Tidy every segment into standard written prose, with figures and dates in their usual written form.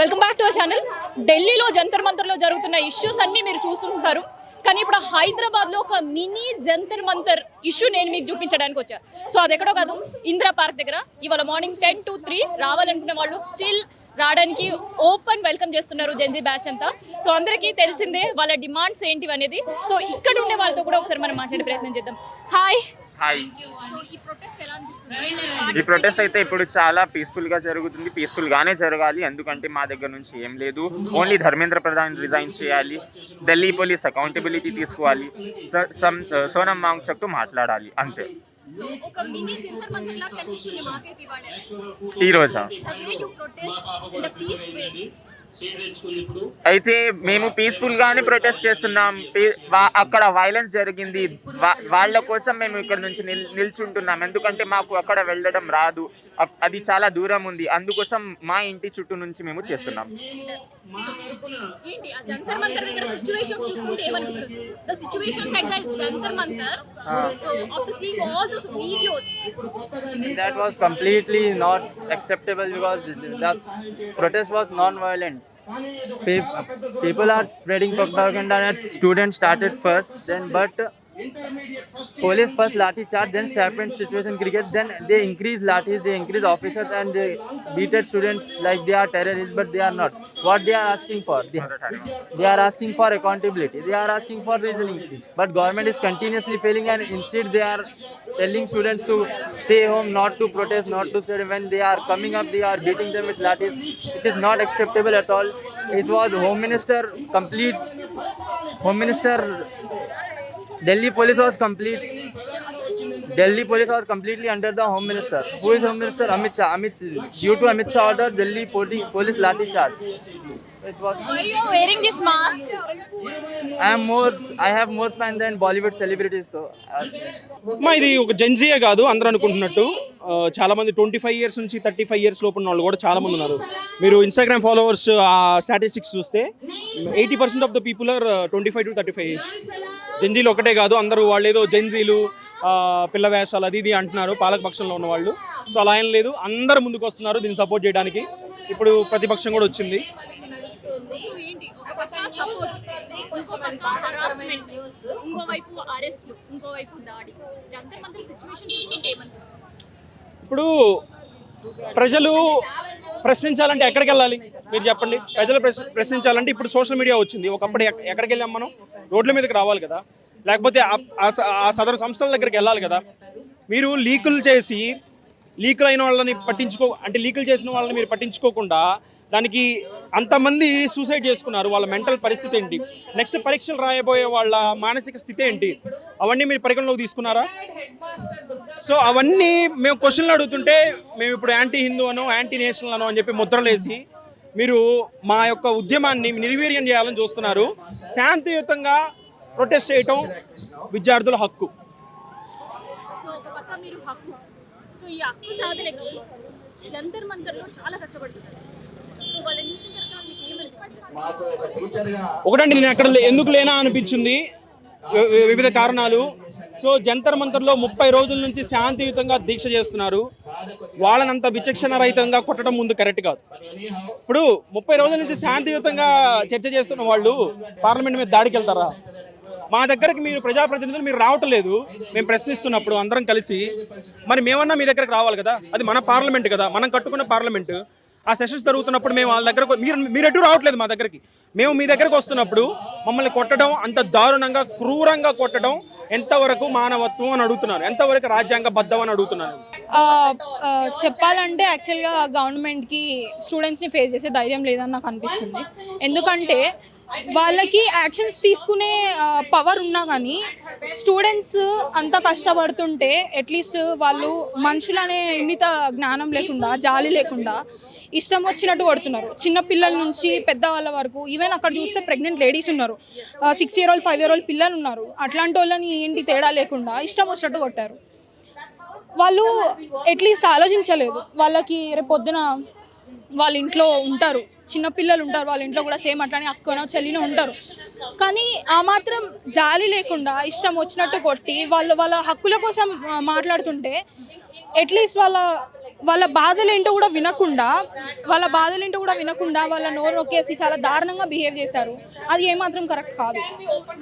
Welcome back to our channel. ఢిల్లీలో జంతర్ మంతర్లో జరుగుతున్న issues అన్ని మీరు చూస్తుంటారు. కానీ ఇప్పుడు హైదరాబాద్లో ఒక మినీ జంతర్ మంతర్ ఇష్యూ నేను మీకు చూపించడానికి వచ్చా. సో అది ఎక్కడో కాదు, ఇందిరా పార్క్ దగ్గర. ఇవాళ మార్నింగ్ 10 to 3 రావాలనుకునే వాళ్ళు స్టిల్ రావడానికి ఓపెన్ వెల్కమ్ చేస్తున్నారు జెన్జీ బ్యాచ్ అంతా. సో అందరికీ తెలిసిందే వాళ్ళ డిమాండ్స్ ఏంటివి అనేది. సో ఇక్కడ ఉండే వాళ్ళతో కూడా ఒకసారి మనం మాట్లాడే ప్రయత్నం చేద్దాం. హాయ్. ఈ ప్రొటెస్ట్ అయితే ఇప్పుడు చాలా పీస్ఫుల్ గా జరుగుతుంది. పీస్ఫుల్ గానే జరగాలి, ఎందుకంటే మా దగ్గర నుంచి ఏం లేదు. ఓన్లీ ధర్మేంద్ర ప్రధాన్ రిజైన్ చేయాలి, ఢిల్లీ పోలీస్ అకౌంటబిలిటీ తీసుకోవాలి, సోనం వాంగ్చుక్ తో మాట్లాడాలి, అంతే. ఈ రోజా అయితే మేము పీస్ఫుల్ గానే ప్రొటెస్ట్ చేస్తున్నాం. అక్కడ వైలెన్స్ జరిగింది, వాళ్ళ కోసం మేము ఇక్కడ నుంచి నిల్చుంటున్నాం. ఎందుకంటే మాకు అక్కడ వెళ్ళడం రాదు, అది చాలా దూరం ఉంది. అందుకోసం మా ఇంటి చుట్టూ నుంచి మేము చేస్తున్నాం. That was completely not acceptable because the protest was non-violent. People are spreading propaganda that students started first, but police first lathi charge, then happened situation cricket, then they increase lathis, they increase officers, and they beated students like they are terrorists, but they are not. What they are asking for? They are asking for accountability, they are asking for reasoning, but government is continuously failing, and instead they are telling students to stay home, not to protest, not to study. When they are coming up, they are beating them with lathis. It is not acceptable at all. It was Home Minister, Delhi police was completely under the Home Minister. Who is Home Minister? Amit Shah. Due to Amit Shah order, Delhi police lathi charge. Why are you wearing this mask? I have more fans than Bollywood celebrities. So ఇది ఒక జెన్జీయే కాదు, అందరూ అనుకుంటున్నట్టు చాలా మంది 25 years నుంచి 35 years లోపు ఉన్న వాళ్ళు కూడా చాలా మంది ఉన్నారు. మీరు ఇన్స్టాగ్రామ్ ఫాలోవర్స్ స్టాటిస్టిక్స్ చూస్తే 80% of the people are 25 to 35 age. జెన్జీలు ఒకటే కాదు, అందరూ వాళ్ళు ఏదో జెన్జీలు పిల్ల వేషాలు అది ఇది అంటున్నారు పాలకపక్షంలో ఉన్న వాళ్ళు. సో అలా ఏం లేదు, అందరు ముందుకు వస్తున్నారు దీన్ని సపోర్ట్ చేయడానికి. ఇప్పుడు ప్రతిపక్షం కూడా వచ్చింది. ఇప్పుడు ప్రజలు ప్రశ్నించాలంటే ఎక్కడికి వెళ్ళాలి మీరు చెప్పండి? ప్రజలు ప్రశ్నించాలంటే ఇప్పుడు సోషల్ మీడియా వచ్చింది. ఒకప్పుడు ఎక్కడికి వెళ్ళాం మనం? రోడ్ల మీదకి రావాలి కదా, లేకపోతే ఆ సదరు సంస్థల దగ్గరికి వెళ్ళాలి కదా. మీరు లీకులు అయిన వాళ్ళని లీకులు చేసిన వాళ్ళని మీరు పట్టించుకోకుండా దానికి అంతమంది సూసైడ్ చేసుకున్నారు. వాళ్ళ మెంటల్ పరిస్థితి ఏంటి, నెక్స్ట్ పరీక్షలు రాయబోయే వాళ్ళ మానసిక స్థితి ఏంటి, అవన్నీ మీరు పరిగణలోకి తీసుకున్నారా? సో అవన్నీ మేము క్వశ్చన్లు అడుగుతుంటే మేము ఇప్పుడు యాంటీ హిందూ అనో యాంటీ నేషనల్ అనో అని చెప్పి ముద్రలేసి మీరు మా యొక్క ఉద్యమాన్ని నిర్వీర్యం చేయాలని చూస్తున్నారు. శాంతియుతంగా ప్రొటెస్ట్ చేయటం విద్యార్థుల హక్కు. ఒకటండి, నేను అక్కడ ఎందుకు లేనా అనిపించింది, వివిధ కారణాలు. సో జంతర్ మంతర్లో 30 రోజుల నుంచి శాంతియుతంగా దీక్ష చేస్తున్నారు. వాళ్ళనంత విచక్షణ రహితంగా కొట్టడం ముందు కరెక్ట్ కాదు. ఇప్పుడు 30 రోజుల నుంచి శాంతియుతంగా చర్చ చేస్తున్న వాళ్ళు పార్లమెంట్ మీద దాడికి వెళ్తారా? మా దగ్గరికి మీరు ప్రజాప్రతినిధులు మీరు రావటం లేదు. మేము ప్రశ్నిస్తున్నప్పుడు అందరం కలిసి మరి మేమన్నా మీ దగ్గరకు రావాలి కదా. అది మన పార్లమెంట్ కదా, మనం కట్టుకున్న పార్లమెంట్. ఆ సెషన్స్ జరుగుతున్నప్పుడు మేము వాళ్ళ దగ్గరకు మీరు ఎటు రావట్లేదు. మా దగ్గరికి మేము మీ దగ్గరకు వస్తున్నప్పుడు మమ్మల్ని కొట్టడం, అంత దారుణంగా క్రూరంగా కొట్టడం ఎంతవరకు మానవత్వం అని అడుగుతున్నాను, ఎంతవరకు రాజ్యాంగబద్ధం అని అడుగుతున్నాను. చెప్పాలంటే యాక్చువల్గా గవర్నమెంట్కి స్టూడెంట్స్ని ఫేస్ చేసే ధైర్యం లేదని నాకు అనిపిస్తుంది. ఎందుకంటే వాళ్ళకి యాక్షన్స్ తీసుకునే పవర్ ఉన్నా కానీ స్టూడెంట్స్ అంత కష్టపడుతుంటే అట్లీస్ట్ వాళ్ళు మనుషులనే ఇంగిత జ్ఞానం లేకుండా, జాలి లేకుండా ఇష్టం వచ్చినట్టు కొడుతున్నారు. చిన్న పిల్లల నుంచి పెద్దవాళ్ళ వరకు. ఈవెన్ అక్కడ చూస్తే ప్రెగ్నెంట్ లేడీస్ ఉన్నారు, 6 year old 5 year old పిల్లలు ఉన్నారు. అట్లాంటి వాళ్ళని ఏంటి తేడా లేకుండా ఇష్టం వచ్చినట్టు కొట్టారు. వాళ్ళు అట్లీస్ట్ ఆలోచించలేదు. వాళ్ళకి రేపు పొద్దున వాళ్ళ ఇంట్లో ఉంటారు, చిన్నపిల్లలు ఉంటారు, వాళ్ళ ఇంట్లో కూడా సేమ్ అట్లానే అక్కనో చెల్లినో ఉంటారు. కానీ ఆ మాత్రం జాలి లేకుండా ఇష్టం వచ్చినట్టు కొట్టి వాళ్ళ హక్కుల కోసం మాట్లాడుతుంటే అట్లీస్ట్ వాళ్ళ బాధలేంటో కూడా వినకుండా వాళ్ళ నోరు నొక్కేసి చాలా దారుణంగా బిహేవ్ చేశారు. అది ఏమాత్రం కరెక్ట్ కాదు.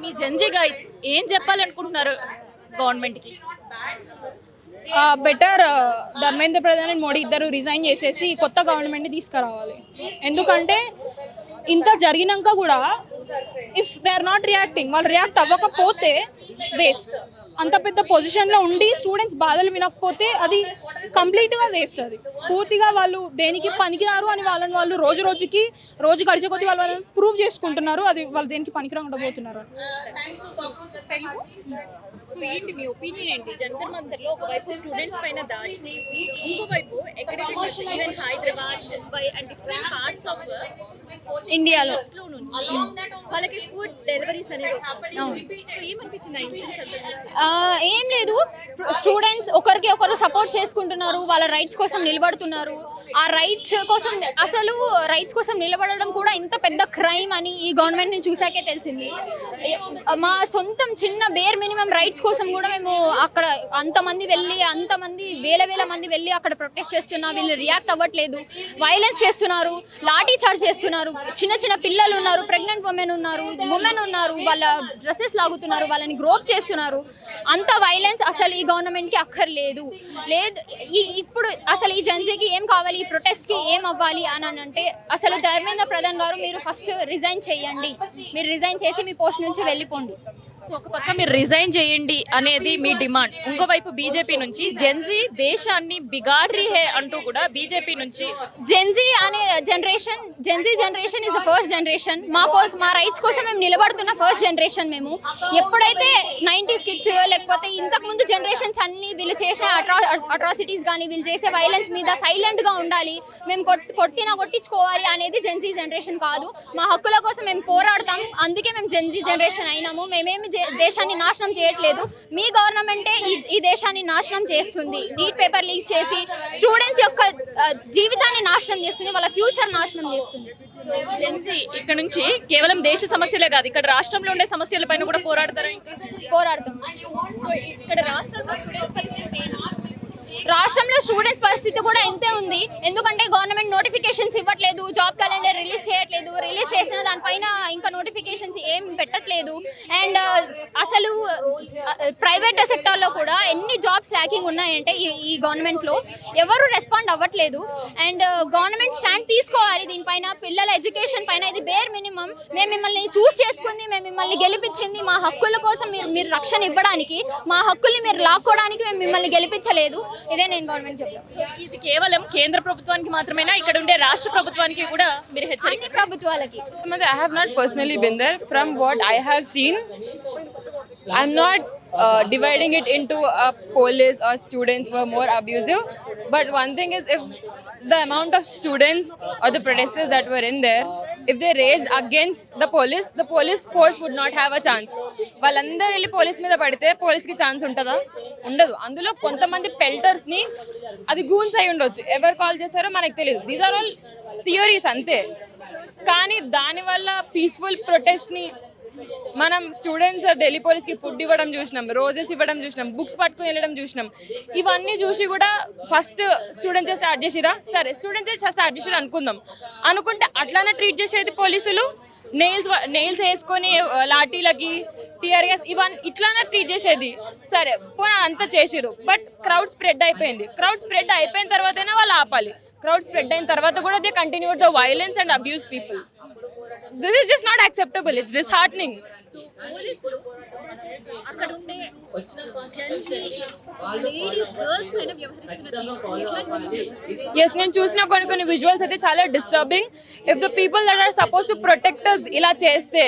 మీ జెన్జీ గైస్ ఏం చెప్పాలనుకుంటున్నారు గవర్నమెంట్కి? బెటర్ ధర్మేంద్ర ప్రధాన్ అండ్ మోడీ ఇద్దరు రిజైన్ చేసేసి కొత్త గవర్నమెంట్ని తీసుకురావాలి. ఎందుకంటే ఇంత జరిగినాక కూడా if they are not reacting, వాళ్ళు రియాక్ట్ అవ్వకపోతే వేస్ట్. అంత పెద్ద పొజిషన్లో ఉండి స్టూడెంట్స్ బాధలు వినకపోతే అది కంప్లీట్గా వేస్ట్. అది పూర్తిగా వాళ్ళు దేనికి పనికిరారు అని వాళ్ళు రోజు గడిచే కొద్దీ వాళ్ళని ప్రూవ్ చేసుకుంటున్నారు. అది వాళ్ళు దేనికి పనికిరాకుండా పోతున్నారు. సో ఏంటి మీ ఒపీనియన్ ఏంటి? జంతర్ మంతర్లో ఒకవైపు స్టూడెంట్స్ పైన దాడి, ఇంకోవైపు academic even Hyderabad, Mumbai and different parts of ఇండియాలో వాళ్ళకి ఫుడ్ డెలివరీస్ అనేవి. ఏమనిపించింది ఆ ఇన్సిడెంట్స్? ఏం లేదు, స్టూడెంట్స్ ఒకరికి ఒకరు సపోర్ట్ చేసుకుంటున్నారు, వాళ్ళ రైట్స్ కోసం నిలబడుతున్నారు. ఆ రైట్స్ కోసం నిలబడడం కూడా ఇంత పెద్ద క్రైమ్ అని ఈ గవర్నమెంట్ని చూసాకే తెలిసింది. మా సొంతం చిన్న బేర్ మినిమం రైట్స్ కోసం కూడా మేము అక్కడ అంతమంది వేల మంది వెళ్ళి అక్కడ ప్రొటెస్ట్ చేస్తున్నా, వీళ్ళు రియాక్ట్ అవ్వట్లేదు. వైలెన్స్ చేస్తున్నారు, లాఠీ చార్జ్ చేస్తున్నారు. చిన్న పిల్లలు ఉన్నారు, ప్రెగ్నెంట్ ఉమెన్ ఉన్నారు, వాళ్ళ డ్రెస్సెస్ లాగుతున్నారు, వాళ్ళని గ్రోప్ చేస్తున్నారు. అంత వైలెన్స్ అసలు ఈ గవర్నమెంట్కి అక్కర్లేదు. ఇప్పుడు అసలు ఈ జెన్సీకి ఏం కావాలి, ఈ ప్రొటెస్ట్కి ఏం అవ్వాలి అని అంటే అసలు ధర్మేంద్ర ప్రధాన్ గారు మీరు ఫస్ట్ రిజైన్ చేయండి. మీరు రిజైన్ చేసి మీ పోస్ట్ నుంచి వెళ్ళిపోండి. సో ఒక పక్క మీరు రిజైన్ చేయండి అనేది మీ డిమాండ్, ఇంకోవైపు బీజేపీ నుంచి జెన్జీ దేశాన్ని బిగాడ్రీ హే అంటూ కూడా బీజేపీ నుంచి Gen Z generation is the first generation. మా రైట్స్ కోసం మేము నిలబడుతున్న ఫస్ట్ జనరేషన్. మేము ఎప్పుడైతే 90s కిడ్స్ లేకపోతే ఇంతకుముందు జనరేషన్స్ అన్ని వీళ్ళు చేసే అట్రాసిటీస్ కానీ వీళ్ళు చేసే వైలెన్స్ మీద సైలెంట్గా ఉండాలి, మేము కొట్టించుకోవాలి అనేది జెన్జీ జనరేషన్ కాదు. మా హక్కుల కోసం మేము పోరాడతాం, అందుకే మేము జెన్జీ జనరేషన్ అయినాము. మేమేమి దేశాన్ని నాశనం చేయట్లేదు, మీ గవర్నమెంటే ఈ దేశాన్ని నాశనం చేస్తుంది. నీట్ పేపర్ లీక్స్ చేసి స్టూడెంట్స్ యొక్క జీవితాన్ని నాశనం చేస్తుంది, వాళ్ళ ఫ్యూచర్ నాశనం చేస్తుంది. ఇక్కడ నుంచి కేవలం దేశ సమస్యలే కాదు, ఇక్కడ రాష్ట్రంలో ఉండే సమస్యల పైన కూడా పోరాడతాం. ఇక్కడ రాష్ట్రంలో స్టూడెంట్స్ పరిస్థితి కూడా ఇంతే ఉంది. ఎందుకంటే గవర్నమెంట్ నోటిఫికేషన్స్ ఇవ్వట్లేదు, జాబ్ క్యాలెండర్ రిలీజ్ చేయట్లేదు, రిలీజ్ చేసిన దానిపైన ఇంకా నోటిఫికేషన్స్ ఏం పెట్టట్లేదు. అండ్ అసలు ప్రైవేట్ సెక్టార్లో కూడా ఎన్ని జాబ్స్ ల్యాకింగ్ ఉన్నాయంటే ఈ గవర్నమెంట్లో ఎవరు రెస్పాండ్ అవ్వట్లేదు. అండ్ గవర్నమెంట్ స్టాండ్ తీసుకోవాలి దీనిపైన. పిల్లల ఎడ్యుకేషన్ పైన ఇది బేర్ మినిమం. మేము మిమ్మల్ని చూస్ చేసుకుంది, మేము మిమ్మల్ని గెలిపించింది మా హక్కుల కోసం. మీరు రక్షణ ఇవ్వడానికి, మా హక్కుల్ని మీరు లాక్కోవడానికి మేము మిమ్మల్ని గెలిపించలేదు. ఇదే నేను గవర్నమెంట్ చెప్తాను. ఇది కేవలం కేంద్ర ప్రభుత్వానికి మాత్రమేనా, ఇక్కడ ఉండే రాష్ట్ర ప్రభుత్వానికి కూడా మీరు హెచ్చరిక? ప్రభుత్వాలకి. I have not personally been there. From what I have seen, I'm not dividing it into police or students were more abusive. But one thing is, if the amount of students or the protesters that were in there, if they raised against the police force would not have a chance. వాళ్ళందరూ వెళ్ళి police మీద పడితే పోలీస్కి chance ఉంటుందా? ఉండదు. అందులో కొంతమంది పెల్టర్స్ని అది గూన్స్ అయి ఉండొచ్చు, ఎవరు కాల్ చేశారో మనకు తెలియదు. దీస్ ఆర్ ఆల్ థియరీస్ అంతే. కానీ దానివల్ల పీస్ఫుల్ ప్రొటెస్ట్ని మనం స్టూడెంట్స్ ఢిల్లీ పోలీస్కి ఫుడ్ ఇవ్వడం చూసినాం, రోజెస్ ఇవ్వడం చూసినాం, బుక్స్ పట్టుకుని వెళ్ళడం చూసినాం. ఇవన్నీ చూసి కూడా ఫస్ట్ స్టూడెంట్సే స్టార్ట్ చేసిరా, సరే స్టూడెంట్సే స్టార్ట్ చేసిరా అనుకుంటే అట్లానే ట్రీట్ చేసేది పోలీసులు. నెయిల్స్ వేసుకొని లాఠీలకి టీఆర్ గ్యాస్ ఇవన్నీ ఇట్లానే ట్రీట్ చేసేది. సరే పోనీ అంతా చేసిరు, బట్ క్రౌడ్ స్ప్రెడ్ అయిపోయింది. క్రౌడ్ స్ప్రెడ్ అయిపోయిన తర్వాతైనా వాళ్ళు ఆపాలి. క్రౌడ్ స్ప్రెడ్ అయిన తర్వాత కూడా they continued the violence and abuse people. This is just not acceptable. It's disheartening. పోలీసులు అక్కడ ఉండే లేడీస్ గర్ల్స్ పైన వ్యవహరిస్తున్నారు. Yes, నేను చూసిన కొన్ని విజువల్స్ అయితే చాలా disturbing. If the people that are supposed to protect us ఇలా చేస్తే,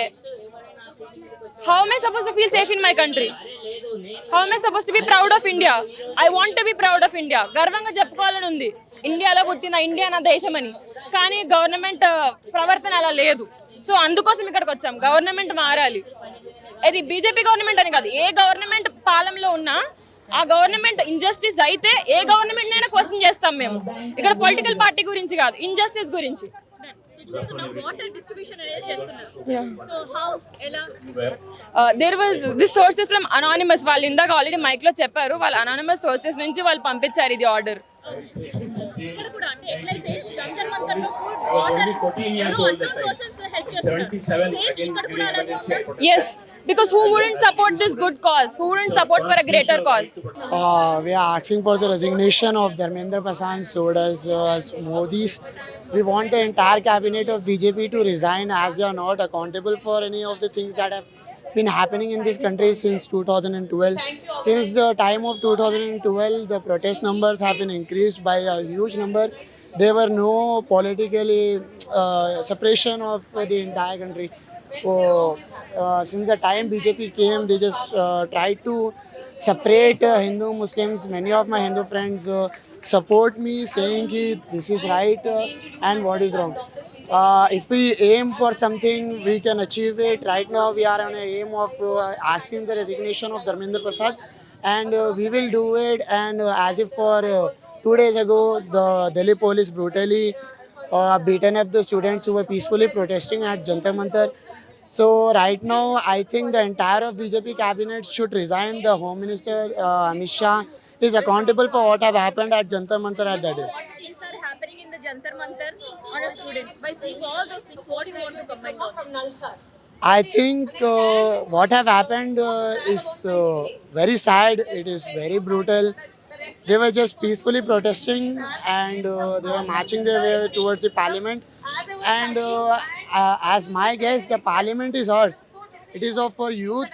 how am I supposed to feel safe in my country? How am I supposed to be proud of India? I want to be proud of India. గర్వంగా చెప్పుకోవాలని ఉంది ఇండియాలో పుట్టిన, India నా దేశం అని. కానీ గవర్నమెంట్ ప్రవర్తన అలా లేదు. సో అందుకోసం ఇక్కడికి వచ్చాం. గవర్నమెంట్ మారాలి. ఇది బీజేపీ గవర్నమెంట్ అని కాదు, ఏ గవర్నమెంట్ పాలనలో ఉన్నా ఆ గవర్నమెంట్ ఇంజస్టిస్ అయితే ఏ గవర్నమెంట్ అయినా క్వశ్చన్ చేస్తాం మేము. ఇక్కడ పొలిటికల్ పార్టీ గురించి కాదు, ఇంజస్టిస్ గురించి. చూస్తున్నాం వాటర్ డిస్ట్రిబ్యూషన్ అనేది చేస్తున్నారు. Yeah. సో హౌ ఎలా there was this sources from anonymous. వాళ్ళు ఇందాక ఆల్రెడీ మైక్లో చెప్పారు, వాళ్ళు అనానిమస్ సోర్సెస్ నుంచి వాళ్ళు పంపించారు ఇది ఆర్డర్. ఇక్కడ కూడా అంటే ఎట్లయితే జంతర్ మంతర్లో వాటర్ పర్సన్స్ హెల్ప్ చేస్తున్నారు సేమ్ ఇక్కడ కూడా అలాగే ఉందా? Yes, because who wouldn't support this good cause? Who wouldn't support for a greater cause? We are asking for the resignation of Dharmendra Pradhan, so does Modi's. We want the entire cabinet of BJP to resign, as they are not accountable for any of the things that have been happening in this country since 2012. Since the time of 2012, the protest numbers have been increased by a huge number. There were no politically separation of the entire country. So, since the time BJP came, they just tried to separate Hindu Muslims. Many of my Hindu friends support me, saying that this is right and what is wrong. If we aim for something, we can achieve it. Right now, we are on an aim of asking the resignation of Dharmendra Prasad, and we will do it. And as if for 2 days ago, the Delhi police brutally beaten up the students who were peacefully protesting at Jantar Mantar. So right now, I think the entire of BJP cabinet should resign. The Home Minister Amit Shah is accountable for what have happened at Jantar Mantar at that day. What things are happening in the Jantar Mantar on a students? By seeing all those things, what do you want to comment on? I think what have happened is very sad. It is very brutal. They were just peacefully protesting, and they were marching their way towards the parliament. And as my guess, the parliament is ours. It is of for youth.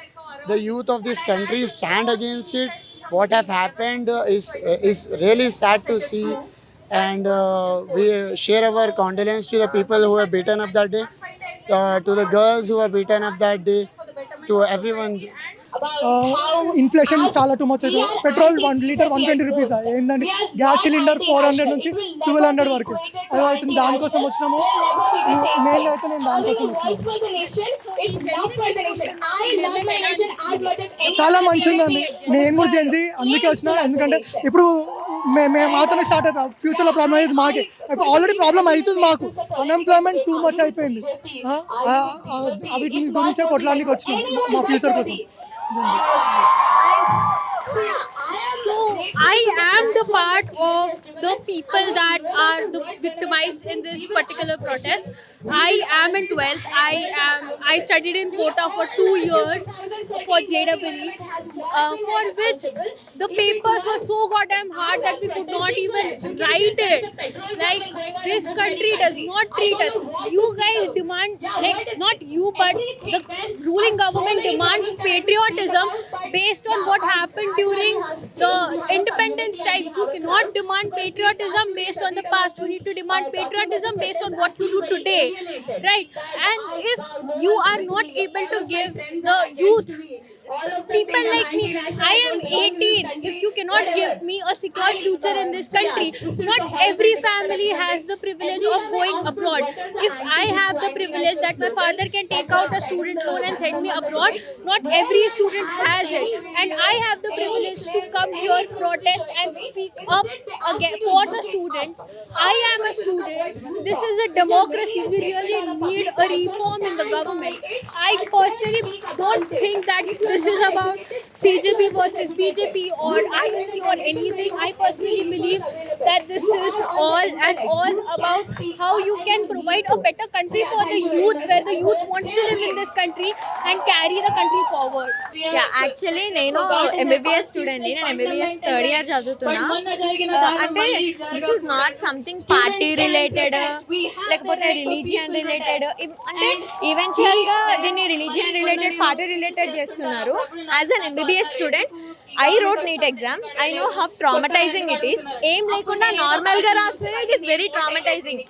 The youth of this country stand against it. What have happened is really sad to see, and we share our condolence to the people who were beaten up that day, to the girls who were beaten up that day, to everyone. Inflation చాలా too much అవుతుంది. Petrol 1 litre 120 rupees ఏంటంటే gas cylinder 400 నుంచి 1200 వరకు అది అవుతుంది. దానికోసం వచ్చినాము. Main అయితే నేను దానికోసం వచ్చినాము. చాలా మంచిగా నేను కూడా చేయండి అందుకే వచ్చిన. ఎందుకంటే ఇప్పుడు మేము మాత్రమే స్టార్ట్ అవుతాం. ఫ్యూచర్లో ప్రాబ్లం అయ్యేది మాకే. ఇప్పుడు ఆల్రెడీ ప్రాబ్లం అవుతుంది మాకు. అన్ఎంప్లాయ్మెంట్ టూ మచ్ అయిపోయింది. వీటి గురించే కొట్టడానికి వచ్చినాం మా ఫ్యూచర్ కోసం. So I am the part of the people that are the victimized in this particular protest. I am in 12th. I studied in Kota for 2 years for JEE, for which the papers were so goddamn hard that we could not even write it. Like, this country does not treat us. You guys demand, like, not you but the ruling government demands patriotism based on what happened during the independence times. You cannot demand patriotism based on the past. You need to demand patriotism based on what you do today, right? And if you are not able to give the youth, people like me, I am 18. If you cannot give me a secure future in this country, not every family has the privilege of going abroad. If I have the privilege that my father can take out a student loan and send me abroad, not every student has it. And I have the privilege to come here, protest and speak up again for the students. I am a student. This is a democracy. We really need a reform in the government. I personally don't think that this is about CJP versus BJP or INC or anything. I personally believe that this is all about how you can provide a better country for the youth, where the youth wants to live in this country and carry the country forward. Actually నేను MBBS student. నేను MBBS third year చదువుతున్నా. అంటే this is not something party related లేకపోతే religion related. అంటే ఈవెన్చువల్గా దీన్ని religion related party related చేస్తున్నారు. As an MBBS student I wrote NEET exam. I know how ట్రామటైజింగ్ it is. ఏం లేకుండా నార్మల్గా రాస్తే ఇట్ ఈస్ వెరీ ట్రామటైజింగ్.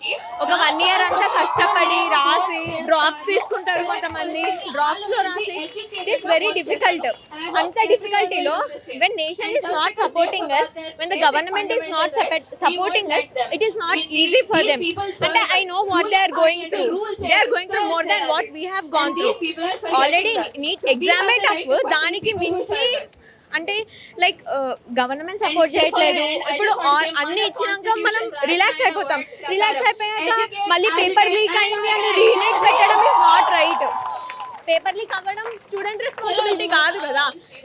ఒక 1 ఇయర్ అంతా కష్టపడి రాసి డ్రాప్స్ తీసుకుంటారు కొంతమంది. డ్రాప్స్లో రాసి ఇట్ ఈస్ వెరీ డిఫికల్ట్. అంత డిఫికల్టీలో when nation is not supporting us, when the government is not supporting us, it is not easy for them. And I know what they are going through. They are going through more than what we have gone through. Already NEET exam tough, దానికి మించి అంటే like government support చేయట్లేదు. ఇప్పుడు అన్ని ఇచ్చినాక మనం relax అయిపోతాం. Relax అయిపోయాక మళ్ళీ పేపర్ లీక్ అయింది అని రీమేక్ పెట్టడం is not right. Paper leak అవ్వడం స్టూడెంట్ రెస్పాన్సిబిలిటీ కాదు కదా,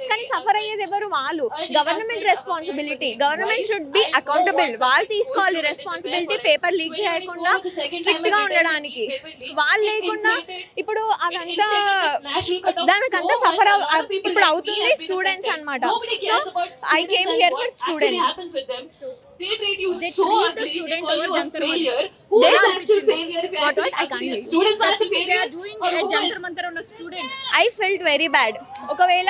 కానీ సఫర్ అయ్యేది ఎవరు? వాళ్ళు. Government responsibility, government should be accountable. వాళ్ళు తీసుకోవాలి రెస్పాన్సిబిలిటీ పేపర్ లీక్ చేయకుండా స్ట్రిక్ట్ గా ఉండడానికి. వాళ్ళు లేకుండా ఇప్పుడు అదంతా దానికంతా సఫర్ ఇప్పుడు అవుతుంది స్టూడెంట్స్ అన్నమాట. So I came here for students. They treat you so ugly. They call you a failure. Who is actual failure if you actually succeed? Students are the failures or who is? I felt very bad. ఒకవేళ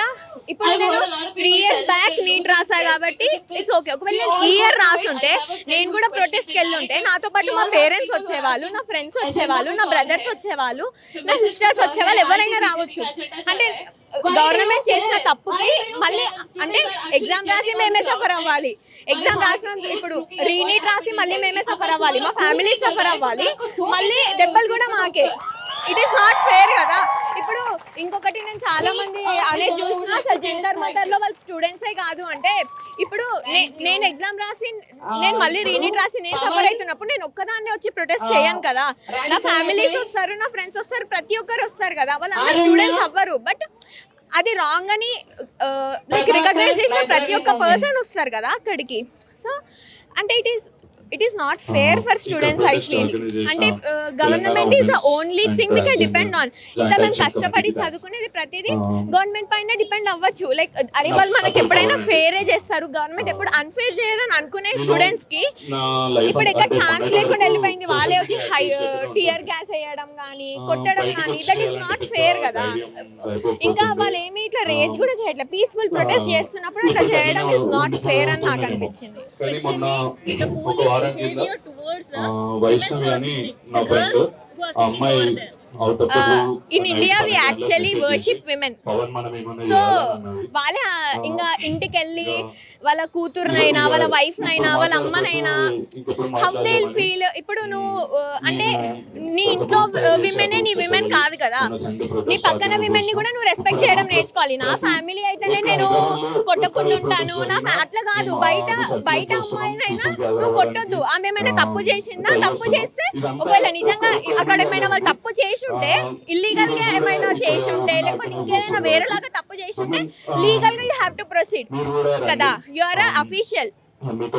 ఇప్పుడు నేను 3 years back neat రాసా కాబట్టి it's okay. ఒకవేళ నేను ఈ year రాసుంటే నేను కూడా ప్రొటెస్ట్కి వెళ్ళుంటే నాతో పాటు మా పేరెంట్స్ వచ్చేవాళ్ళు, నా ఫ్రెండ్స్ వచ్చేవాళ్ళు, నా బ్రదర్స్ వచ్చేవాళ్ళు, నా సిస్టర్స్ వచ్చేవాళ్ళు, ఎవరైనా రావచ్చు. అంటే గవర్నమెంట్ చేసిన తప్పుకి మళ్ళీ అంటే ఎగ్జామ్ రాసి మేమే సఫర్ అవ్వాలి. ఎగ్జామ్ రాసిన ఇప్పుడు రీనీట్ రాసి మళ్ళీ మేమే సఫర్ అవ్వాలి, మా ఫ్యామిలీ సఫర్ అవ్వాలి, మళ్ళీ దెబ్బలు కూడా మాకే. ఇట్ ఈస్ నాట్ ఫేర్ కదా. ఇప్పుడు ఇంకొకటి నేను చాలా మంది అనేది చూసిన జెండర్ మదర్లో వాళ్ళ స్టూడెంట్సే కాదు అంటే ఇప్పుడు నేను ఎగ్జామ్ రాసి నేను మళ్ళీ రీనీట్ రాసి నేను సఫర్ అవుతున్నప్పుడు నేను ఒక్కదాన్నే వచ్చి ప్రొటెస్ట్ చేయను కదా. నా ఫ్యామిలీస్ వస్తారు, నా ఫ్రెండ్స్ వస్తారు, ప్రతి ఒక్కరు వస్తారు కదా. వాళ్ళందరూ స్టూడెంట్స్ అవ్వరు. బట్ అది రాంగ్ అని లైక్ రికగ్నైజ్ చేసిన ప్రతి ఒక్క పర్సన్ వస్తారు కదా అక్కడికి. సో అంటే it is not fair for students, I feel. అంటే government is the only thing we can depend on. ఇంకా మేము కష్టపడి చదువుకునేది ప్రతిదీ గవర్నమెంట్ పైన డిపెండ్ అవ్వచ్చు. లైక్ అరే వాళ్ళు మనకి ఎప్పుడైనా ఫేరే చేస్తారు, గవర్నమెంట్ ఎప్పుడు అన్ఫేర్ చేయదని అనుకునే స్టూడెంట్స్ కి ఇప్పుడు ఎక్కడ ఛాన్స్ లేకుండా వెళ్ళిపోయింది. వాళ్ళే వచ్చి టియర్ గ్యాస్ వేయడం కానీ కొట్టడం కానీ దట్ ఈస్ నాట్ ఫేర్ కదా. ఇంకా వాళ్ళు ఏమి ఇట్లా రేజ్ కూడా చేయట్లేదు, పీస్ఫుల్ ప్రొటెస్ట్ చేస్తున్నప్పుడు ఇట్లా చేయడం ఇస్ నాట్ ఫేర్ అని నాకు అనిపించింది. వైష్ణవి అని నా ఫ్రెండ్, అమ్మాయి in India we actually worship women. So వాళ్ళ ఇంకా ఇంటికి వెళ్ళి వాళ్ళ కూతురునైనా వాళ్ళ వైఫ్ నైనా వాళ్ళ అమ్మనైనా హౌ దే విల్ ఫీల్. ఇప్పుడు నువ్వు అంటే నీ ఇంట్లో విమెనే నీ విమెన్ కాదు కదా, నీ పక్కన విమెన్ ని కూడా నువ్వు రెస్పెక్ట్ చేయడం నేర్చుకోవాలి. నా ఫ్యామిలీ అయితేనే నేను కొట్టకుండా ఉంటాను, అట్లా కాదు. బయట అమ్మాయినైనా నువ్వు కొట్టొద్దు. ఆమె ఏమైనా తప్పు చేసిందా, తప్పు చేస్తే ఒకవేళ నిజంగా అక్కడ ఏమైనా వాళ్ళు తప్పు చేసి ఉంటే, ఇల్లీగల్ గా ఏమైనా చేసి ఉంటే, లేకపోతే ఇంకేదైనా వేరేలాగా తప్పు చేసి ఉంటే లీగల్ గా యూ హ్యావ్ టు ప్రొసీడ్ కదా. You are official.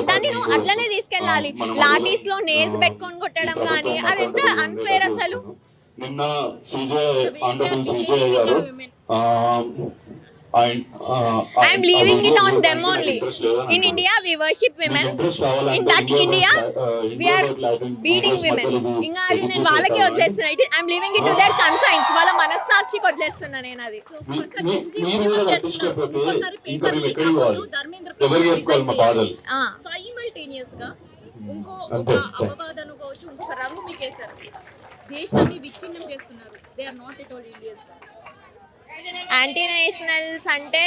దాన్ని నువ్వు అట్లనే తీసుకెళ్ళాలి. లాఠీస్ లో నేల్స్ పెట్టుకొని కొట్టడం కానీ అది ఎంత అన్ఫేర్ అసలు. నిన్న సిజే గారు I am leaving it on them only. In India we worship women. In that India we are beating women. Inga adi nen vallaki odlestunna. I am leaving it to their conscience. Valla manasakshi odlestunna nenu adi. మీరు కూడా పట్టించుకోకపోతే ఇంకా మేము ఎక్కడికి పోవాలి? ఎవరికి చెప్పుకోవాలి మా బాధలు? సైమల్టేనియస్ గా ఇంకో అపవాదం అనుకోవచ్చు, ఇంకొక రంగు మీకేశారు. దేశాన్ని విచ్ఛిన్నం చేస్తున్నారు. They are not at all Indians. Anti nationals అంటే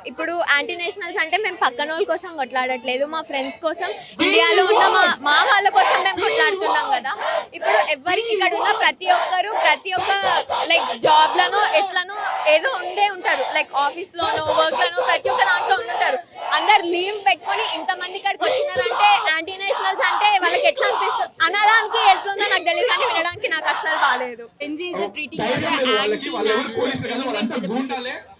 ఇప్పుడు యాంటీ నేషనల్స్ అంటే మేము పక్కన వాళ్ళ కోసం కొట్లాడట్లేదు, మా ఫ్రెండ్స్ కోసం, ఇండియాలో ఉన్న మా వాళ్ళ కోసం మేము కొట్లాడుతున్నాం కదా. ఇప్పుడు ఎవరికి ఇక్కడ ఉన్న ప్రతి ఒక్క లైక్ జాబ్లను ఎట్లనో ఏదో ఉంటారు, లైక్ ఆఫీస్లోనో వర్క్లను ప్రతి ఒక్క దాంట్లో ఉంటారు. అందరు లీవ్ పెట్టుకొని ఇంతమంది ఇక్కడికి వచ్చినారంటే యాంటీ నేషనల్స్ అంటే వాళ్ళకి ఎట్లా అనిపిస్తుంది అనడానికి ఎట్లుందో నాకు తెలియదు, కానీ వినడానికి నాకు అస్సలు బాగాలేదు.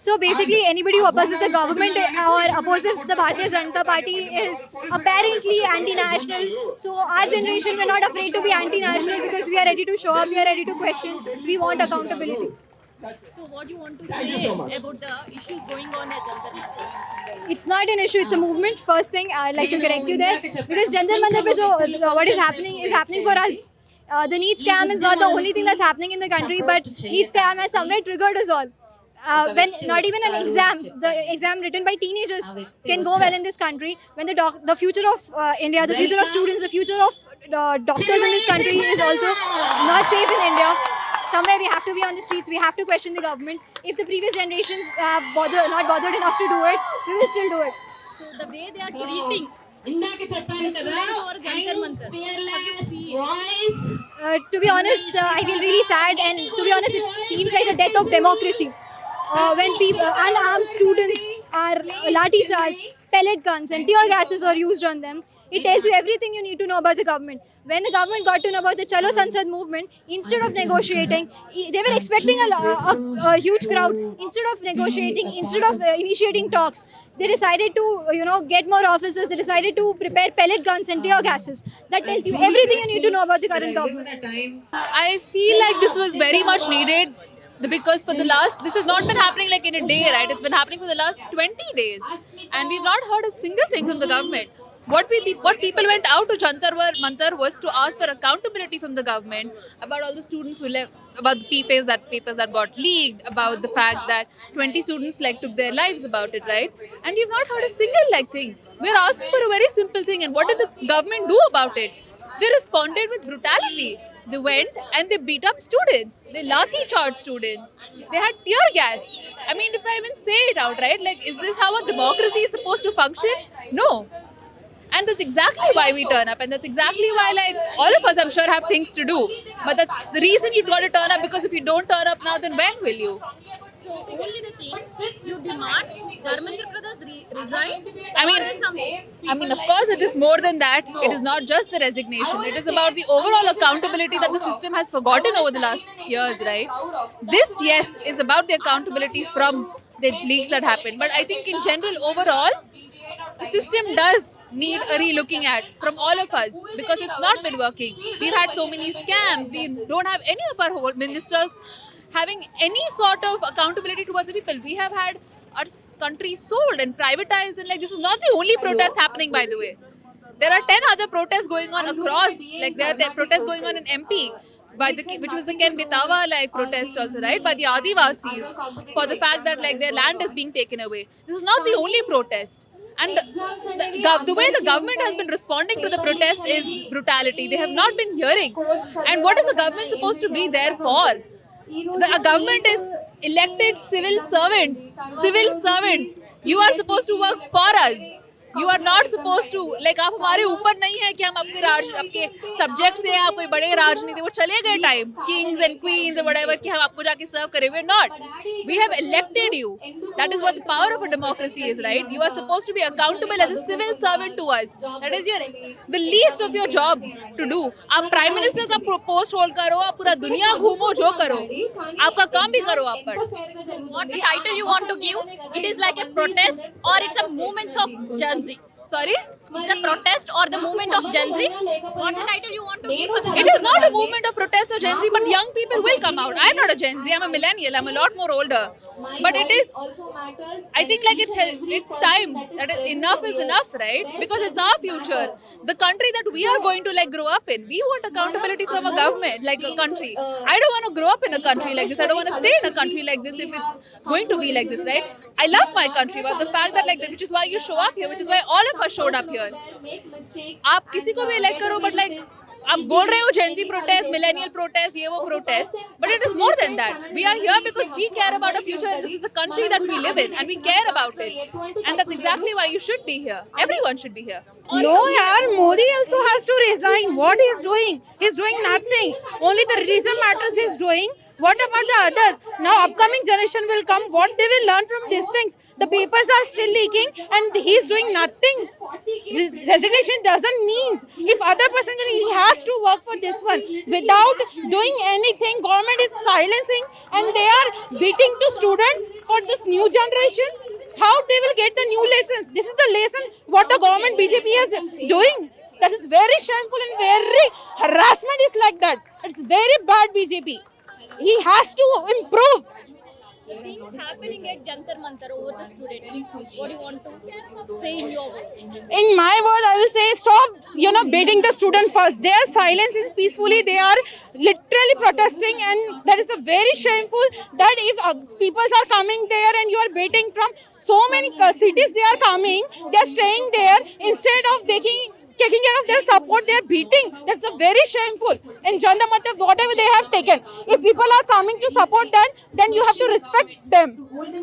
So basically, anybody who opposes the government or opposes the Bharatiya Janata Party is apparently anti-national. So our generation, we're not afraid to be anti-national because we are ready to show up, we are ready to question, we want accountability. So what do you want to say about the issues going on at Jantar Mantar? It's not an issue, it's a movement. First thing, I'd like to correct you there. Because Jantar Mantar pe jo what is happening for us. The NEET scam is not the only thing that's happening in the country, but NEET scam has somewhere triggered us all. When not even an exam, the exam written by teenagers can go well in this country, when the future of India, the future of students, the future of doctors in this country is also not safe in India. Somewhere we have to be on the streets, we have to question the government. If the previous generations have not bothered enough to do it, we will still do it. So the way they are treating Jantar Mantar, to be honest, I feel really sad, and to be honest, it seems like the death of democracy. when people unarmed students are lathi charged, pellet guns and tear gases are used on them. It tells you everything you need to know about the government. When the government got to know about the Chalo Sansad movement, instead of negotiating, they were expecting a huge crowd. Instead of negotiating, instead of initiating talks, they decided to, get more officers. They decided to prepare pellet guns and tear gases. That tells you everything you need to know about the current government. I feel like this was very much needed because for the last, this has not been happening like in a day, right? It's been happening for the last 20 days and we've not heard a single thing from the government. What people went out to Jantar Mantar was to ask for accountability from the government about all the students who left, about the papers that got leaked, about the fact that 20 students took their lives about it, right? And we've not heard a single thing. We're asking for a very simple thing, and what did the government do about it? They responded with brutality. They went and they beat up students. They lathi charged students. They had tear gas. I mean, if I even say it out, right? Is this how a democracy is supposed to function? No. And that's exactly why we turn up, and that's exactly why all of us, I'm sure, have things to do. But that's the reason you got to turn up, because if you don't turn up now, then when will you? So only the thing you demand Dharmendra Pradhan's resign. I mean, of course, it is more than that. It is not just the resignation. It is about the overall accountability that the system has forgotten over the last years, right? This, yes, is about the accountability from the leaks that happened. But I think in general, overall, the system does need a re-looking at from all of us, because it's not been working. We've had so many scams. We don't have any of our whole ministers having any sort of accountability towards the people. We have had our country sold and privatized, and this is not the only protest happening, by the way. There are 10 other protests going on across, there are 10 protests going on in MP, which was the Ken Bitawa protest also, right, by the Adivasis, for the fact that their land is being taken away. This is not the only protest. And the way the government has been responding to the protest is brutality. They have not been hearing. And what is the government supposed to be there for? The government is elected civil servants. Civil servants. You are supposed to work for us. You are not supposed to, आप हमारे ऊपर नहीं है कि हम आपके subject से आप कोई बड़े राजनीति, वो चले गए time, Kings and queen's whatever, कि हम आपको जाके सर्व करें. We're not. We have elected you. That is what the power of a democracy is, right? You are supposed to be accountable as a civil servant to us. That is the least of your jobs to do. आप prime minister का post hold करो, आप पूरा दुनिया घूमो, जो करो, आपका काम भी करो आप पर. What the title you want to give? It is like a protest or it's a movement of Gen Z? Sorry? It's a protest or the movement of Gen Z? What the title you want to give? It is not a movement of protest or Gen Z, but young people will come out. I'm not a Gen Z, I'm a millennial, I'm a lot more older. But it is, I think it's time that enough is enough, right? Because it's our future. The country that we are going to grow up in. We want accountability from a government, a country. I don't want to grow up in a country like this. I don't want to stay in a country like this if it's going to be like this, right? I love my country, but the fact that which is why you show up here, which is why all of us showed up here. आप किसी को भी elect करो, but आप बोल रहे हो Gen Z protest, millennial protest, ये वो protest, but it is more than that. We are here because we care about our future. This is the country that we live in, and we care about it, and that's exactly why you should be here. Everyone should be here. No, yaar, Modi also has to resign. What he's doing? He's doing nothing. Only the religion matters he's doing. What about the others? Now upcoming generation will come. What they will learn from these things? The papers are still leaking and he's doing nothing. Resignation doesn't mean if other person, he has to work for this one. Without doing anything, government is silencing and they are beating to students for this new generation. How they will get the new lessons? This is the lesson what the government BJP is doing. That is very shameful and very harassment is like that. It's very bad BJP. He has to improve. Things happening at Jantar Mantar over the students. What do you want to say in your word? In my word, I will say stop, beating the student first. They are silencing peacefully. They are literally protesting, and that is a very shameful that if people are coming there and you are beating from so many cities, they are coming. They are staying there instead of making taking care of their support, they are beating. That's a very shameful. In Jantar Mantar, whatever they have taken, if people are coming to support them, then you have to respect them.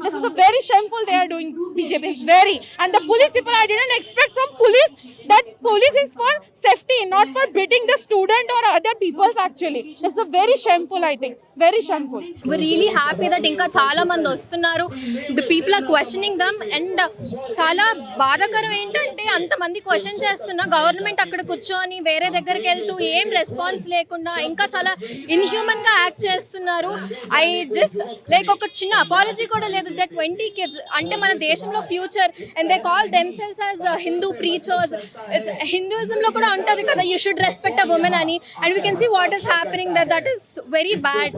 This is a very shameful they are doing. BJP is very, and the police people, I didn't expect from police that police is for safety, not for beating the student or other people's. Actually, this is a very shameful. I think very shameful. We're really happy that ఇంకా చాలా మంది వస్తున్నారు. The people are questioning them and చాలా బాధాకరం ఏంటంటే అంతమంది question చేస్తున్నా government అక్కడ కూర్చొని వేరే దగ్గరికి వెళ్తూ ఏం రెస్పాన్స్ లేకుండా ఇంకా చాలా ఇన్హ్యూమన్ గా యాక్ట్ చేస్తున్నారు. ఐ జస్ట్ లైక్ ఒక చిన్న అపాలజీ కూడా లేదు. దట్ 20 kids అంటే మన దేశంలో future and they call themselves as Hindu preachers. Hinduism లో కూడా ఉంటుంది కదా you should respect a women అని. And we can see what is happening that is very bad.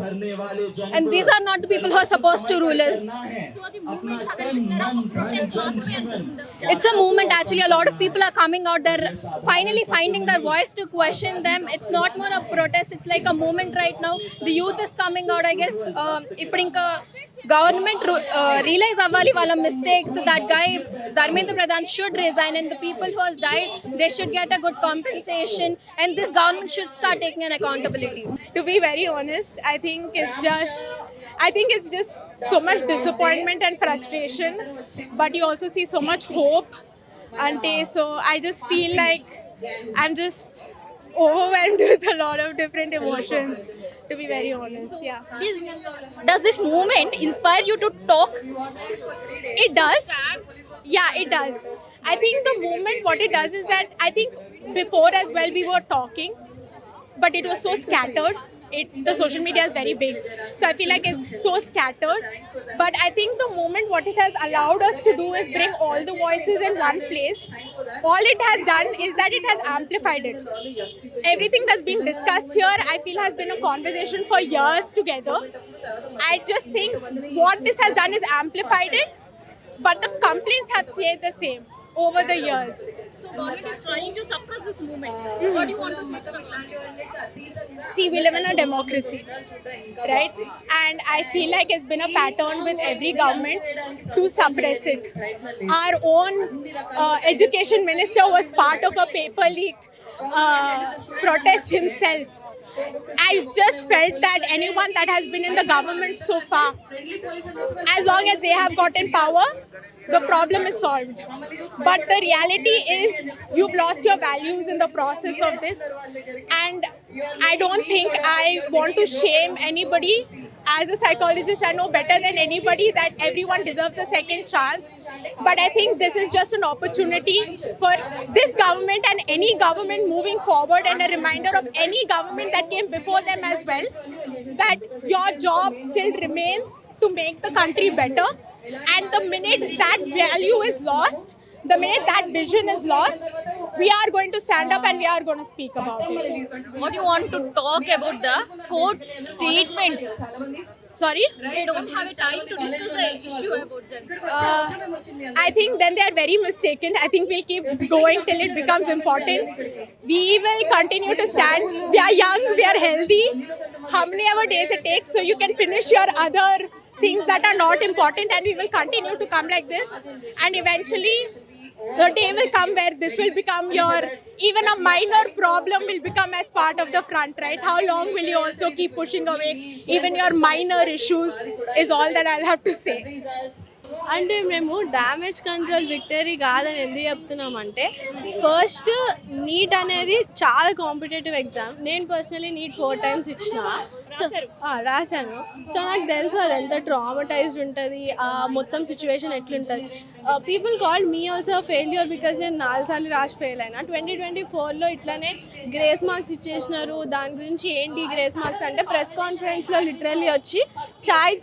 And these are not the people who are supposed to rule us. It's a movement actually. A lot of people are coming out there, finally finding their voice to question them. It's not more a protest, it's like a movement right now. The youth is coming out, I guess. ఇప్పుడు ఇంకా government realise అవ్వాలి వాళ్ళ mistakes. That guy Dharmendra Pradhan should resign and the people who has died, they should get a good compensation and this government should start taking an accountability. To be very honest, I think it's just so much disappointment and frustration, but you also see so much hope. And so I just feel like I'm just overwhelmed with a lot of different emotions, to be very honest. Yeah. Does this movement inspire you to talk? It does. Yeah, it does. I think the movement, what it does is that I think before as well we were talking, but it was so scattered. The social media is very big, so I feel like it's so scattered. But I think the moment what it has allowed us to do is bring all the voices in one place. All it has done is that it has amplified it. Everything that's being discussed here, I feel, has been a conversation for years together. I just think what this has done is amplified it, but the complaints have stayed the same over the years. So government is trying to suppress this movement. What do you want to say to that? See, we live in a democracy, right? And I feel like it's been a pattern with every government to suppress it. Our own education minister was part of a paper leak protest himself. I just felt that anyone that has been in the government so far, as long as they have gotten power, the problem is solved. But the reality is you've lost your values in the process of this. And I don't think I want to shame anybody. As a psychologist, I know better than anybody that everyone deserves a second chance. But I think this is just an opportunity for this government and any government moving forward, and a reminder of any government that came before them as well, that your job still remains to make the country better. And the minute that value is lost, the minute that vision is lost, we are going to stand up and we are going to speak about it. What do you want to talk about the court statements? Sorry? They don't have a time to discuss the issue about them. I think then they are very mistaken. I think we'll keep going till it becomes important. We will continue to stand. We are young, we are healthy. How many ever days it takes so you can finish your other things that are not important, and we will continue to come like this. And eventually the day will come where this will become even a minor problem will become as part of the front, right? How long will you also keep pushing away even your minor issues is all that I'll have to say. అంటే మేము damage control victory కాదని ఎందుకు చెప్తున్నామంటే, first neat అనేది చాలా competitive exam. నేను personally neat 4 times ఇచ్చిన, so రాశాను. సో నాకు తెలుసు అది ఎంత ట్రామటైజ్డ్ ఉంటుంది, మొత్తం సిచ్యువేషన్ ఎట్లుంటుంది. People called me also failure because నేను 4 సార్లు రాసి ఫెయిల్ అయినా. 2024లో ఇట్లానే గ్రేస్ మార్క్స్ ఇచ్చేసినారు. దాని గురించి ఏంటి గ్రేస్ మార్క్స్ అంటే, ప్రెస్ కాన్ఫరెన్స్లో లిటరల్లీ వచ్చి చాయ్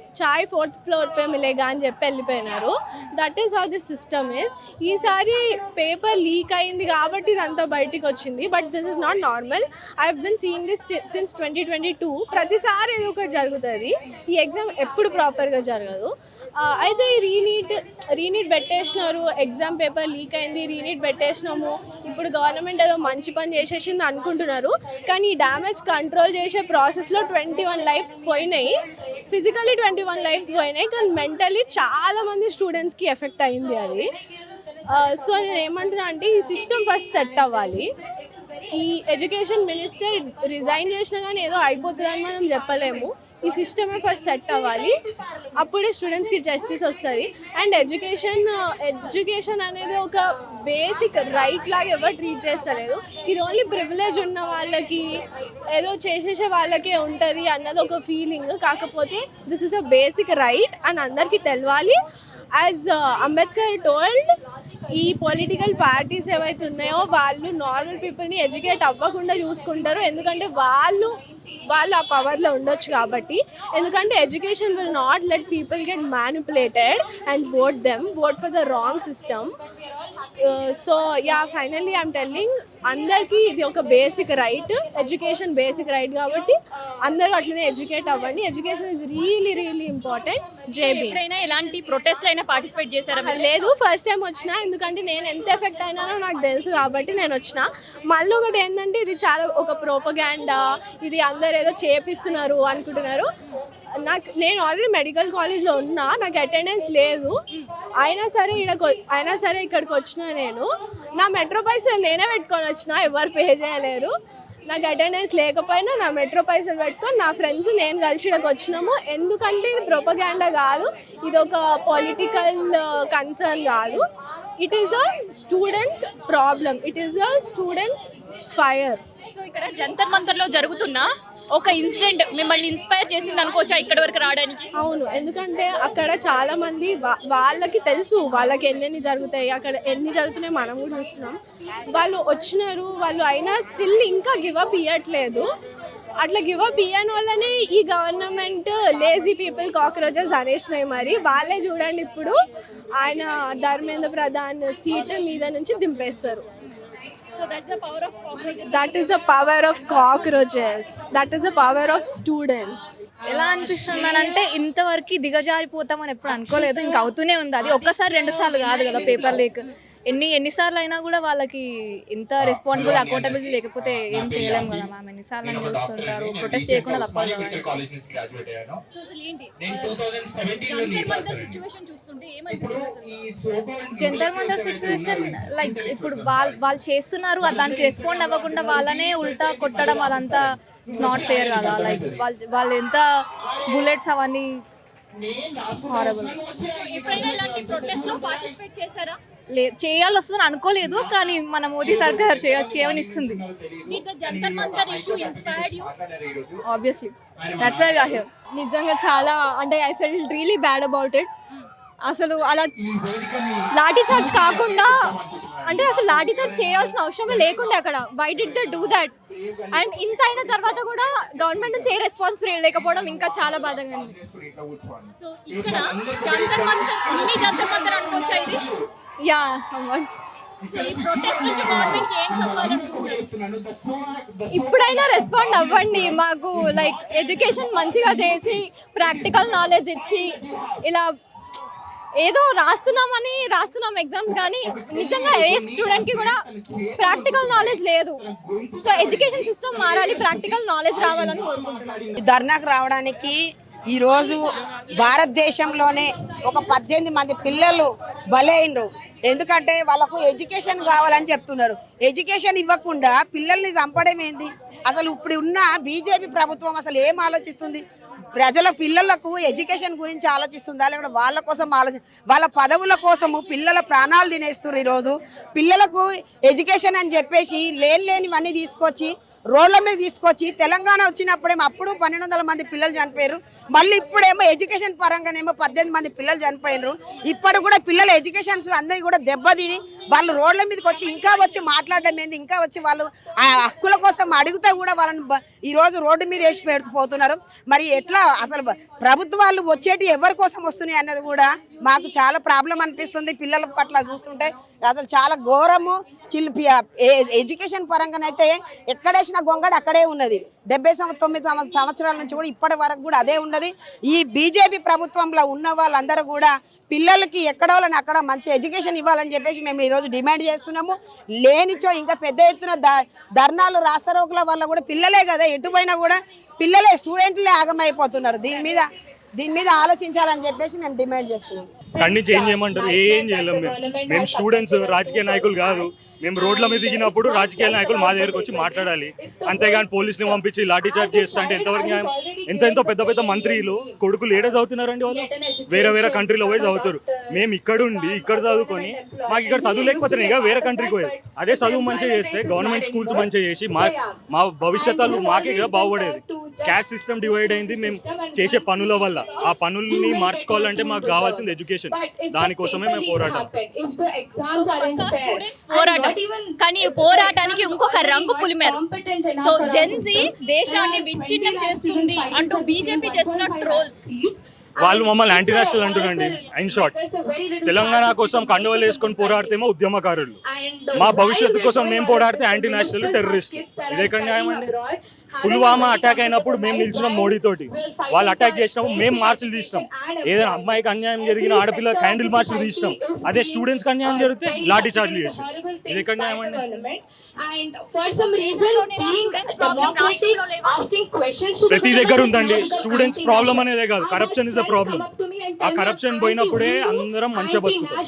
4th floor పే మిలేగా అని చెప్పి వెళ్ళిపోయినారు. That is how this system is. ఈసారి పేపర్ లీక్ అయింది కాబట్టి ఇదంతా బయటికి వచ్చింది. But this is not normal. I have been seeing this since 2022. ప్రతిసారి ఏదో ఒకటి జరుగుతుంది. ఈ ఎగ్జామ్ ఎప్పుడు ప్రాపర్గా జరగదు. అయితే రీనీట్ పెట్టేసినారు, ఎగ్జామ్ పేపర్ లీక్ అయింది, రీనీట్ పెట్టేసినాము, ఇప్పుడు గవర్నమెంట్ ఏదో మంచి పని చేసేసింది అనుకుంటున్నారు. కానీ ఈ డ్యామేజ్ కంట్రోల్ చేసే ప్రాసెస్లో 21 lives పోయినాయి. ఫిజికల్లీ 21 lives పోయినాయి, కానీ మెంటలీ చాలామంది స్టూడెంట్స్కి ఎఫెక్ట్ అయింది అది. సో నేను ఏమంటున్నా అంటే ఈ సిస్టమ్ ఫస్ట్ సెట్ అవ్వాలి. ఈ ఎడ్యుకేషన్ మినిస్టర్ రిజైన్ చేసినా కానీ ఏదో అయిపోతుందని మనం చెప్పలేము. ఈ సిస్టమే ఫస్ట్ సెట్ అవ్వాలి, అప్పుడే స్టూడెంట్స్కి జస్టిస్ వస్తుంది. అండ్ ఎడ్యుకేషన్ అనేది ఒక బేసిక్ రైట్ లాగా ఎవరు ట్రీట్ చేస్తలేదు. ఇది ఓన్లీ ప్రివిలేజ్ ఉన్న వాళ్ళకి, ఏదో చేసేసే వాళ్ళకే ఉంటుంది అన్నది ఒక ఫీలింగ్. కాకపోతే this is a basic right అని అందరికీ తెలవాలి. యాజ్ అంబేద్కర్ టోల్డ్, ఈ పొలిటికల్ పార్టీస్ ఏవైతే ఉన్నాయో వాళ్ళు నార్మల్ పీపుల్ని ఎడ్యుకేట్ అవ్వకుండా చూసుకుంటారు, ఎందుకంటే వాళ్ళు ఆ పవర్లో ఉండొచ్చు కాబట్టి. ఎందుకంటే education will not let people get manipulated and vote for the wrong system. So finally I'm telling, అందరికీ ఇది ఒక basic right, education basic right కాబట్టి అందరూ అట్లనే ఎడ్యుకేట్ అవ్వండి. Education is really important. JB ఎలాంటి ప్రొటెస్ట్ అయినా పార్టిసిపేట్ చేశారా? లేదు, ఫస్ట్ టైం వచ్చిన, ఎందుకంటే నేను ఎంత ఎఫెక్ట్ అయినానో నాకు తెలుసు కాబట్టి నేను వచ్చిన. మళ్ళీ ఒకటి ఏంటంటే ఇది చాలా ఒక ప్రోపగాండా, ఇది అందరు ఏదో చేపిస్తున్నారు అనుకుంటున్నారు. నేను ఆల్రెడీ మెడికల్ కాలేజ్లో ఉన్నా, నాకు అటెండెన్స్ లేదు, అయినా సరే ఇక్కడికి వచ్చిన. నేను నా మెట్రో పైసలు నేనే పెట్టుకొని వచ్చిన, ఎవరు పే చేయలేరు. నాకు అటెండెన్స్ లేకపోయినా నా మెట్రో పైసలు పెట్టుకొని నా ఫ్రెండ్స్ నేను కలిసి ఇక్కడికి వచ్చినాము. ఎందుకంటే ఇది ప్రొపగాండా కాదు, ఇది ఒక పొలిటికల్ కన్సర్న్ కాదు. It is a student problem, it is a students fire. So ఇక్కడ జంతర్ మంతర్లో జరుగుతున్న ఒక ఇన్సిడెంట్ మిమ్మల్ని ఇన్స్పైర్ చేసింది అనుకోవచ్చా ఇక్కడ వరకు రావడానికి? అవును, ఎందుకంటే అక్కడ చాలా మంది వాళ్ళకి తెలుసు వాళ్ళకి ఎన్ని జరుగుతాయి, అక్కడ ఎన్ని జరుగుతున్నాయి మనం కూడా చూస్తున్నాం. వాళ్ళు వచ్చినారు, వాళ్ళు అయినా స్టిల్ ఇంకా గివప్ ఇవ్వట్లేదు. అట్లా గివప్ ఇయ్యని వాళ్ళని ఈ గవర్నమెంట్ లేజీ పీపుల్ కాక్రోచెస్ అనేసినాయి. మరి వాళ్ళే చూడండి, ఇప్పుడు ఆయన ధర్మేంద్ర ప్రధాన్ సీట్ మీద నుంచి దింపేస్తారు. That is the power of cockroaches. That is the power of students. ఎలా అనిపిస్తుంది అని అంటే ఇంతవరకు దిగజారిపోతామని ఎప్పుడు అనుకోలేదు. ఇంకా అవుతూనే ఉంది. అది ఒక్కసారి 2 సార్లు కాదు కదా పేపర్ లీక్. ఎన్నిసార్లు అయినా కూడా వాళ్ళకి ఇంత రెస్పాన్సిబుల్ అకౌంటబిలిటీ లేకపోతే ఏం చేయలేము కదా మ్యామ్. ఎన్నిసార్లు అని చూస్తుంటారు, ప్రొటెస్ట్ చేయకుండా తప్పదు కదా. జంతర్ మంతర్ సిచ్యువేషన్ లైక్ ఇప్పుడు వాళ్ళు చేస్తున్నారు, దానికి రెస్పాండ్ అవ్వకుండా వాళ్ళనే ఉల్టా కొట్టడం, అదంతా నాట్ ఫేర్ కదా. లైక్ వాళ్ళు ఎంత బుల్లెట్స్ అవన్నీ హారబుల్. చేయాల్సి వస్తుందని అనుకోలేదు, కానీ మన మోదీ సర్కార్ చేయనిస్తుంది. Obviously that's why we are here. నిజంగా చాలా అంటే I felt really bad about it. అసలు అలా లాఠీ చార్జ్ కాకుండా, అంటే అసలు లాఠీ చార్జ్ చేయాల్సిన అవసరమే లేకుండా అక్కడ. Why did they do that? And ఇంత అయిన తర్వాత కూడా గవర్నమెంట్ నుంచి ఏ రెస్పాన్స్ లేకపోవడం ఇంకా చాలా బాధగా ఉంది. యా ఇప్పుడైనా రెస్పాండ్ అవ్వండి. మాకు లైక్ ఎడ్యుకేషన్ మంచిగా చేసి ప్రాక్టికల్ నాలెడ్జ్ ఇచ్చి, ఇలా ఏదో రాస్తున్నాం ఎగ్జామ్స్, కానీ నిజంగా ఏ స్టూడెంట్కి కూడా ప్రాక్టికల్ నాలెడ్జ్ లేదు. సో ఎడ్యుకేషన్ సిస్టమ్ మారాలి, ప్రాక్టికల్ నాలెడ్జ్ రావాలని కోరుకుంటున్నాను. ధర్నాకు రావడానికి ఈరోజు భారతదేశంలోనే ఒక 18 మంది పిల్లలు బలైనరు. ఎందుకంటే వాళ్ళకు ఎడ్యుకేషన్ కావాలని చెప్తున్నారు. ఎడ్యుకేషన్ ఇవ్వకుండా పిల్లల్ని చంపడం ఏంది? అసలు ఇప్పుడు ఉన్న బీజేపీ ప్రభుత్వం అసలు ఏం ఆలోచిస్తుంది? ప్రజల పిల్లలకు ఎడ్యుకేషన్ గురించి ఆలోచిస్తుందా, లేకపోతే వాళ్ళ కోసం వాళ్ళ పదవుల కోసము పిల్లల ప్రాణాలు తినేస్తున్నారు. ఈరోజు పిల్లలకు ఎడ్యుకేషన్ అని చెప్పేసి లేనివన్నీ తీసుకొచ్చి రోడ్ల మీద తీసుకొచ్చి, తెలంగాణ వచ్చినప్పుడేమో అప్పుడు 1200 మంది పిల్లలు చనిపోయారు. మళ్ళీ ఇప్పుడేమో ఎడ్యుకేషన్ పరంగానేమో 18 మంది పిల్లలు చనిపోయారు. ఇప్పుడు కూడా పిల్లల ఎడ్యుకేషన్స్ అందరి కూడా దెబ్బతిని వాళ్ళు రోడ్ల మీదకి వచ్చి ఇంకా వచ్చి మాట్లాడడం ఏంది, ఇంకా వచ్చి వాళ్ళు ఆ హక్కుల కోసం అడిగితే కూడా వాళ్ళని ఈరోజు రోడ్డు మీద వేసి పెడుతుపోతున్నారు. మరి ఎట్లా అసలు ప్రభుత్వాలు వచ్చేటి ఎవరి కోసం వస్తున్నాయి అన్నది కూడా మాకు చాలా ప్రాబ్లం అనిపిస్తుంది. పిల్లల పట్ల చూస్తుంటే అసలు చాలా ఘోరము. ఎడ్యుకేషన్ పరంగానైతే ఎక్కడేసిన గొంగడు అక్కడే ఉన్నది. 79 సంవత్సరాల నుంచి కూడా ఇప్పటి వరకు కూడా అదే ఉన్నది. ఈ బీజేపీ ప్రభుత్వంలో ఉన్న వాళ్ళందరూ కూడా పిల్లలకి ఎక్కడోళ్ళని అక్కడ మంచి ఎడ్యుకేషన్ ఇవ్వాలని చెప్పేసి మేము ఈరోజు డిమాండ్ చేస్తున్నాము. లేనిచో ఇంకా పెద్ద ఎత్తున ధర్నాలు, రాస్తారోకుల వల్ల కూడా పిల్లలే కదా, ఎటుపోయినా కూడా పిల్లలే, స్టూడెంట్లే ఆగమైపోతున్నారు. దీని మీద దీని మీద ఆలోచించాలని చెప్పేసి మేము డిమాండ్ చేస్తున్నాం. కన్నీ చేంజ్ చేయమంటారు, ఏం చేయలేం. మేము స్టూడెంట్స్, రాజకీయ నాయకులు కాదు. మేము రోడ్ల మీద దిగినప్పుడు రాజకీయ నాయకులు మా దగ్గరకు వచ్చి మాట్లాడాలి, అంతేగాని పోలీసుని పంపించి లాఠీ చార్జ్ చేస్తా అంటే ఎంతవరకు న్యాయం? ఎంతో పెద్ద పెద్ద మంత్రులు కొడుకులు ఏడే చదువుతున్నారండి, వాళ్ళు వేరే వేరే కంట్రీలో పోయి చదువుతారు. మేము ఇక్కడ ఉండి ఇక్కడ చదువుకొని మాకు ఇక్కడ చదువు లేకపోతే ఇక వేరే కంట్రీకి పోయేది. అదే చదువు మంచిగా చేస్తే, గవర్నమెంట్ స్కూల్స్ మంచిగా చేసి మా భవిష్యత్తులో మాకే ఇక బాగుపడేది. క్యాస్ట్ సిస్టమ్ డివైడ్ అయింది మేము చేసే పనుల వల్ల. ఆ పనుల్ని మార్చుకోవాలంటే మాకు కావాల్సింది ఎడ్యుకేషన్. దానికోసమే మేము పోరాటం. పోరాటం కానీ ఈ పోరాటానికి ఇంకొక రంగు పులిమేరు. సో జెన్జీ దేశాన్ని విచ్ఛిన్నం చేస్తుంది అంటూ బీజేపీ చేస్తున్న ట్రోల్స్. వాళ్ళు మమ్మల్ని యాంటీ నేషనల్ అంటున్నారండి. ఇన్ షార్ట్, తెలంగాణ కోసం కండువలు వేసుకొని పోరాడితేమో ఉద్యమకారులు, మా భవిష్యత్తు కోసం మేము పోరాడితే యాంటీ నేషనల్ టెర్రరిస్ట్. ఇదే ఎక్కడ న్యాయం అండి? పుల్వామా అటాక్ అయినప్పుడు మేము నిల్చున్నాం మోడీతోటి, వాళ్ళు అటాక్ చేసినప్పుడు మేము మార్చులు తీసినాం. ఏదైనా అమ్మాయికి అన్యాయం జరిగిన ఆడపిల్ల క్యాండిల్ మార్చులు తీసినాం. అదే స్టూడెంట్స్కి అన్యాయం జరిగితే లాఠీ చార్జ్లు చేసి. ఇది ఎక్కడ న్యాయం అండి? ప్రతి దగ్గర ఉందండి. స్టూడెంట్స్ ప్రాబ్లం అనేదే కాదు, కరప్షన్ ఇస్ అ ప్రాబ్లం. ఆ కరప్షన్ పోయినప్పుడే అందరం మంచిగా బతుకుతాం.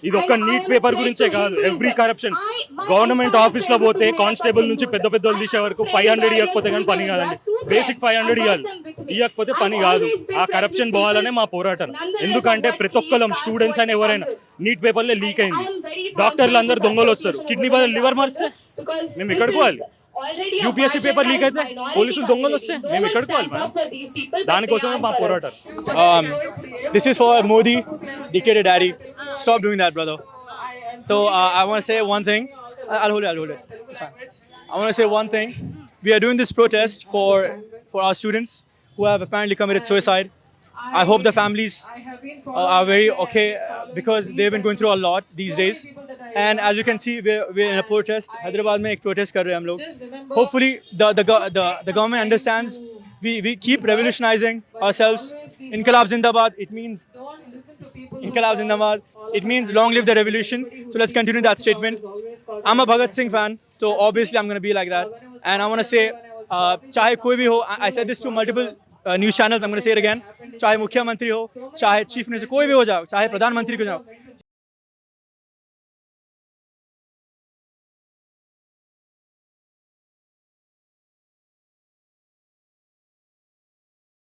ఇది ఒక్క నీట్ పేపర్ గురించే కాదు, ఎవ్రీ కరప్షన్. గవర్నమెంట్ ఆఫీస్ లో పోతే కానిస్టేబుల్ నుంచి పెద్ద పెద్ద తీసే వరకు 500 ఇవ్వకపోతే కానీ పని కాదండి. బేసిక్ 500 ఇవ్వాలి, ఇవ్వకపోతే పని కాదు. ఆ కరప్షన్ పోవాలనే మా పోరాటం. ఎందుకంటే ప్రతి ఒక్కరం స్టూడెంట్స్ అని ఎవరైనా నీట్ పేపర్లే లీక్ అయింది. డాక్టర్లు అందరు దొంగలు వస్తారు, కిడ్నీ బదులు లివర్ మార్చితే మేము ఎక్కడికి పోవాలి? యూపీఎస్సీ పేపర్ లీక్ అయితే పోలీసులు దొంగలు వస్తే మేము ఎక్కడికి పోవాలి మేడం? దానికోసమే మా పోరాటం. This is for Modi, dictator daddy. Stop doing that, brother. So I want to say one thing. I'll hold it. It's fine. I want to say one thing. We are doing this protest for our students who have apparently committed suicide. I hope the families are very okay because they've been going through a lot these days. And as you can see, we're in a protest. Hyderabad mein ek protest kar rahe hain hum log. Hopefully the government understands. We keep revolutionizing ourselves. Inqilab Zindabad. It means Inqilab Zindabad. It means long live the revolution. So let's continue that statement. I'm a Bhagat Singh fan, so obviously I'm going to be like that. And I want to say, chahe koi bhi ho, I said this to multiple news channels. I'm going to say it again. Chahe Mukhya Mantri ho, chahe Chief Minister, koi bhi ho jao, chahe Pradhan Mantri ko jao.